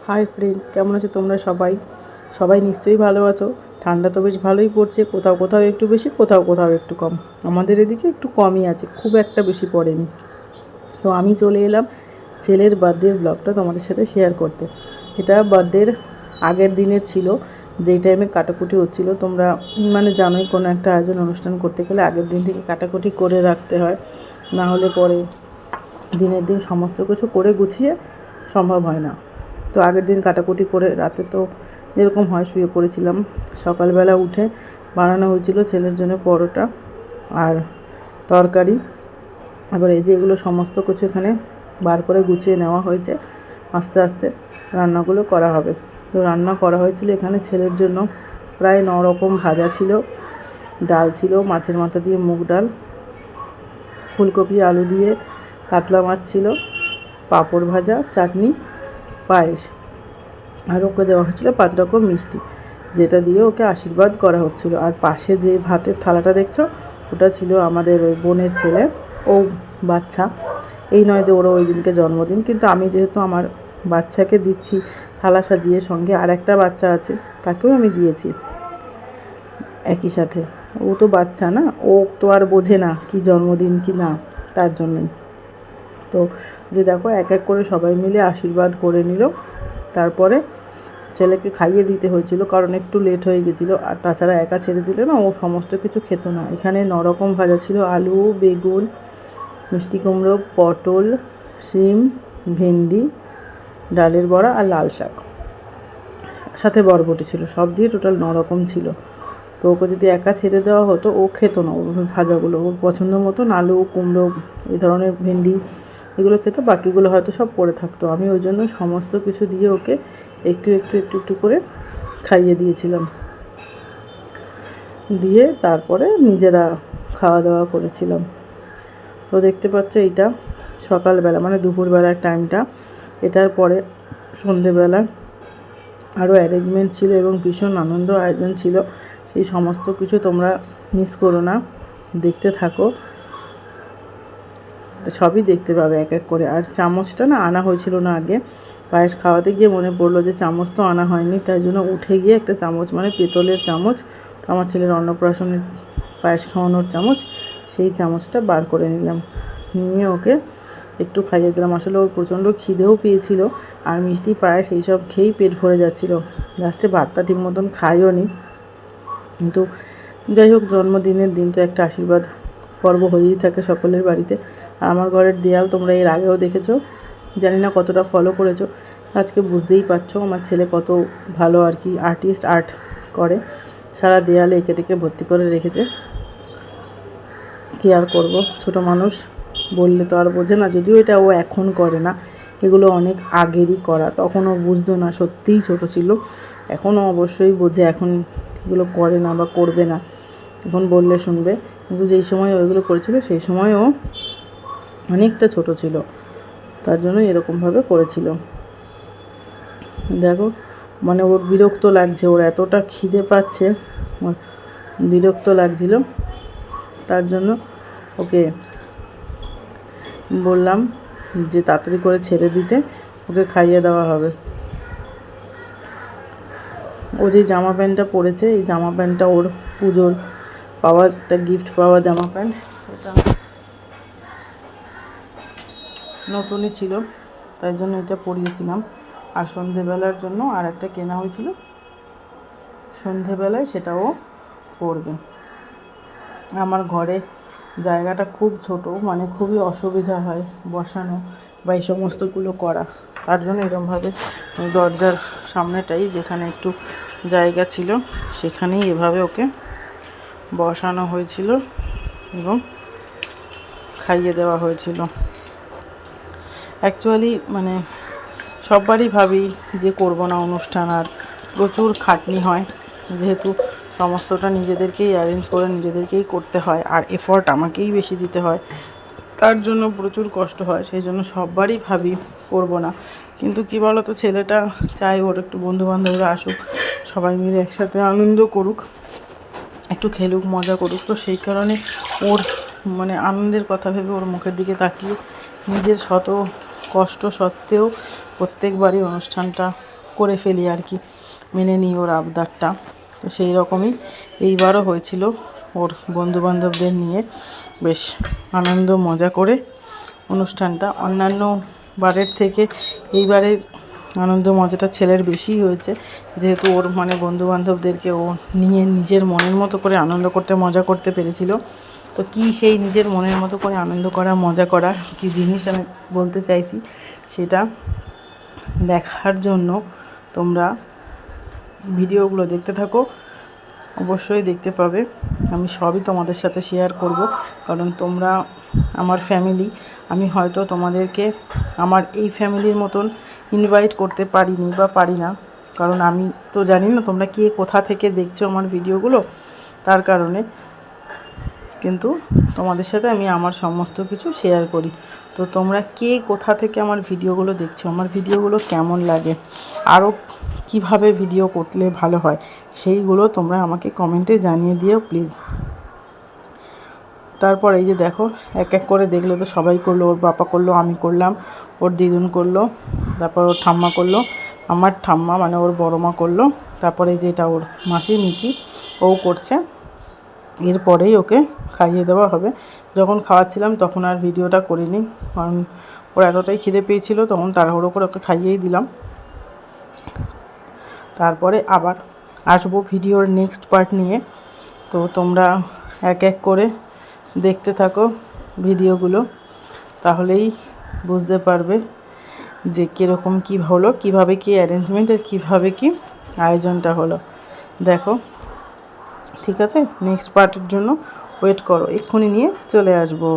Hi friends, কেমন আছো তোমরা সবাই? সবাই নিশ্চয়ই ভালো আছো। ঠান্ডা তো বেশ ভালোই পড়ছে, কোথাও কোথাও একটু বেশি, কোথাও কোথাও একটু কম। আমাদের এদিকে একটু কমই আছে, খুব একটা বেশি পড়েনি। তো আমি চলে এলাম ছেলের বার্থডের ব্লগটা তোমাদের সাথে শেয়ার করতে। এটা বার্থডের আগের দিনের ছিল, যেই টাইমে কাটাকুটি হচ্ছিলো। তোমরা জানোই, কোনো একটা আয়োজন অনুষ্ঠান করতে গেলে আগের দিন থেকে কাটাকুটি করে রাখতে হয়, না হলে পরে দিনের দিন সমস্ত কিছু করে গুছিয়ে সম্ভব হয় না। তো আগের দিন কাটাকুটি করে রাতে তো যেরকম হয় শুয়ে পড়েছিলাম। সকালবেলা উঠে বানানো হয়েছিল ছেলের জন্য পরোটা আর তরকারি। এবার এই যে এগুলো সমস্ত কিছু এখানে বার করে গুছিয়ে নেওয়া হয়েছে, আস্তে আস্তে রান্নাগুলো করা হবে। তো রান্না করা হয়েছিল এখানে ছেলের জন্য প্রায় 9 রকম ভাজা ছিল, ডাল ছিল, মাছের মাথা দিয়ে মুগ ডাল, ফুলকপি আলু দিয়ে কাতলা মাছ ছিল, পাঁপড় ভাজা, চাটনি, পায়েস। আর ওকে দেওয়া হচ্ছিলো 5 রকম মিষ্টি, যেটা দিয়ে ওকে আশীর্বাদ করা হচ্ছিল। আর পাশে যে ভাতের থালাটা দেখছো, ওটা ছিল আমাদের ওই বোনের ছেলে, ও বাচ্চা। এই নয় যে ওরও ওই দিনকে জন্মদিন, কিন্তু আমি যেহেতু আমার বাচ্চাকে দিচ্ছি থালা সাজিয়ে, সঙ্গে আর একটা বাচ্চা আছে, তাকেও আমি দিয়েছি একই সাথে। ও তো বাচ্চা না, ও তো আর বোঝে না কি জন্মদিন কি না, তার জন্যই। তো যে দেখো এক এক করে সবাই মিলে আশীর্বাদ করে নিল। তারপরে ছেলেকে খাইয়ে দিতে হয়েছিল, কারণ একটু লেট হয়ে গেছিলো। আর তাছাড়া একা ছেড়ে দিলে না, ও সমস্ত কিছু খেত না। এখানে 9 রকম ভাজা ছিল, আলু, বেগুন, মিষ্টি কুমড়ো, পটল, শিম, ভেন্ডি, ডালের বড়া আর লাল শাক, সাথে বরবটি ছিল। সব দিয়ে টোটাল 9 রকম ছিল। তো ওকে যদি একা ছেড়ে দেওয়া হতো, ও খেত না ওর ভাজাগুলো। ওর পছন্দ মতন আলু, কুমড়ো, এই ধরনের ভেন্ডি এগুলো খেত, বাকিগুলো হয়তো সব পড়ে থাকতো। আমি ওই জন্য সমস্ত কিছু দিয়ে ওকে একটু একটু একটু একটু করে খাইয়ে দিয়েছিলাম, দিয়ে তারপরে নিজেরা খাওয়া দাওয়া করেছিলাম। তো দেখতে পাচ্ছ এইটা সকালবেলা, দুপুরবেলার টাইমটা। এটার পরে সন্ধেবেলা আরও অ্যারেঞ্জমেন্ট ছিল এবং ভীষণ আনন্দ আয়োজন ছিল। সেই সমস্ত কিছু তোমরা মিস করো না, দেখতে থাকো, সবই দেখতে পাবে এক এক করে। আর চামচটা না আনা হয়েছিল না আগে, পায়েস খাওয়াতে গিয়ে মনে পড়লো যে চামচ তো আনা হয়নি, তাই জন্য উঠে গিয়ে একটা চামচ, পেতলের চামচ, আমার ছেলের অন্নপ্রাশনের পায়েস খাওয়ানোর চামচ, সেই চামচটা বার করে নিলাম, নিয়ে ওকে একটু খাইয়ে দিলাম। আসলে ওর প্রচণ্ড খিদেও পেয়েছিল, আর মিষ্টি পায়েস এইসব খেয়েই পেট ভরে যাচ্ছিলো। লাস্টে ভাতটা ঠিক মতন খাইও নি, কিন্তু যাই হোক, জন্মদিনের দিন তো একটা আশীর্বাদ পর্ব হয়েই থাকে সকলের বাড়িতে। আর আমার ঘরের দেয়াল তোমরা এর আগেও দেখেছো, জানি না কতটা ফলো করেছো। আজকে বুঝতেই পারছো আমার ছেলে কত ভালো আর কি আর্টিস্ট, আর্ট করে। সারা দেয়ালে এঁকে টেকে ভর্তি করে রেখেছে। কী আর করবো, ছোটো মানুষ বললে তো আর বোঝে না। যদিও এটা ও এখন করে না, এগুলো অনেক আগেরই করা, তখনও বুঝতো না, সত্যিই ছোটো ছিল। এখনও অবশ্যই বোঝে, এখন এগুলো করে না বা করবে না, এখন বললে শুনবে। কিন্তু যেই সময় ওইগুলো করেছিল, সেই সময় ও অনেকটা ছোট ছিল, তার জন্য এরকমভাবে করেছিল। দেখো ওর বিরক্ত লাগছে, ওর এতটা খিদে পাচ্ছে, ওর বিরক্ত লাগছিল। তার জন্য ওকে বললাম যে তাড়াতাড়ি করে ছেড়ে দিতে, ওকে খাইয়ে দেওয়া হবে। ও যে জামা প্যান্টটা পরেছে, এই জামা প্যান্টটা ওর পুজোর পাওয়া, একটা গিফট পাওয়া জামা প্যান্ট। এটা নতুনই ছিল, তাই জন্য এটা পরিয়েছিলাম। আর সন্ধেবেলার জন্য আর একটা কেনা হয়েছিল, সন্ধেবেলায় সেটাও পরবে। আমার ঘরে জায়গাটা খুব ছোট, খুবই অসুবিধা হয় বসানো বা এই সমস্তগুলো করা। তার জন্য এরকমভাবে দরজার সামনেটাই, যেখানে একটু জায়গা ছিল, সেখানেই এভাবে ওকে বসানো হয়েছিল এবং খাইয়ে দেওয়া হয়েছিল। অ্যাকচুয়ালি সববারই ভাবি যে করব না অনুষ্ঠান, আর প্রচুর খাটনি হয়, যেহেতু সমস্তটা নিজেদেরকেই অ্যারেঞ্জ করে নিজেদেরকেই করতে হয়, আর এফর্ট আমাকেই বেশি দিতে হয়, তার জন্য প্রচুর কষ্ট হয়। সেই জন্য সববারই ভাবি করব না। কিন্তু কী বলো তো, ছেলেটা চাই ওর একটু বন্ধুবান্ধবরা আসুক, সবাই মিলে একসাথে আনন্দ করুক, একটু খেলুক, মজা করুক। তো সেই কারণে ওর আনন্দের কথা ভেবে, ওর মুখের দিকে তাকিয়ে নিজের শত কষ্ট সত্ত্বেও প্রত্যেকবারই অনুষ্ঠানটা করে ফেলি আর কি, মেনে নিই ওর আবদারটা। তো সেই রকমই এইবারও হয়েছিল, ওর বন্ধুবান্ধবদের নিয়ে বেশ আনন্দ মজা করে অনুষ্ঠানটা। অন্যান্য বারের থেকে এইবারের আনন্দ মজাটা ছেলের বেশি হয়েছে, যেহেতু ওর মানে বন্ধুবান্ধবদেরকে ও নিয়ে নিজের মনের মতো করে আনন্দ করতে মজা করতে পেরেছিল। তো কী সেই নিজের মনের মতো করে আনন্দ করা মজা করা কী জিনিস আমি বলতে চাইছি, সেটা দেখার জন্য তোমরা ভিডিওগুলো দেখতে থাকো, অবশ্যই দেখতে পাবে। আমি সবই তোমাদের সাথে শেয়ার করব, কারণ তোমরা আমার ফ্যামিলি। আমি হয়তো তোমাদেরকে আমার এই ফ্যামিলির মতন ইনভাইট করতে পারিনি বা পারি না, কারণ আমি তো জানি না তোমরা কে কোথা থেকে দেখছো আমার ভিডিওগুলো, তার কারণে। কিন্তু তোমাদের সাথে আমি আমার সমস্ত কিছু শেয়ার করি। তো তোমরা কে কোথা থেকে আমার ভিডিওগুলো দেখছো, আমার ভিডিওগুলো কেমন লাগে, আরও কিভাবে ভিডিও করলে ভালো হয়, সেইগুলো তোমরা আমাকে কমেন্টে জানিয়ে দিও প্লিজ। তারপর এই যে দেখো, এক এক করে দেখলো তো সবাই করলো, ওর বাবা করলো, আমি করলাম, ওর দিদুন করলো, তারপর ওর ঠাম্মা করলো, আমার ঠাম্মা মানে ওর বড় মা করলো, তারপরে যেটা ওর মাসি মিকি ও করছে। এরপরেই ওকে খাইয়ে দেওয়া হবে। যখন খাওয়াচ্ছিলাম তখন আর ভিডিওটা করিনি, কারণ ওর এতটাই খিদে পেয়েছিল, তখন তাড়াহুড়ো করে ওকে খাইয়েই দিলাম। তারপরে আবার আসবো ভিডিওর নেক্সট পার্ট নিয়ে। তো তোমরা এক এক করে দেখতে থাকো ভিডিওগুলো, তাহলেই বুঝতে পারবে যে কীরকম কী হলো, কীভাবে কী অ্যারেঞ্জমেন্ট আর কীভাবে কী আয়োজনটা হলো। দেখো, ঠিক আছে? নেক্সট পার্টের জন্য ওয়েট করো, এক্ষুনি নিয়ে চলে আসবো।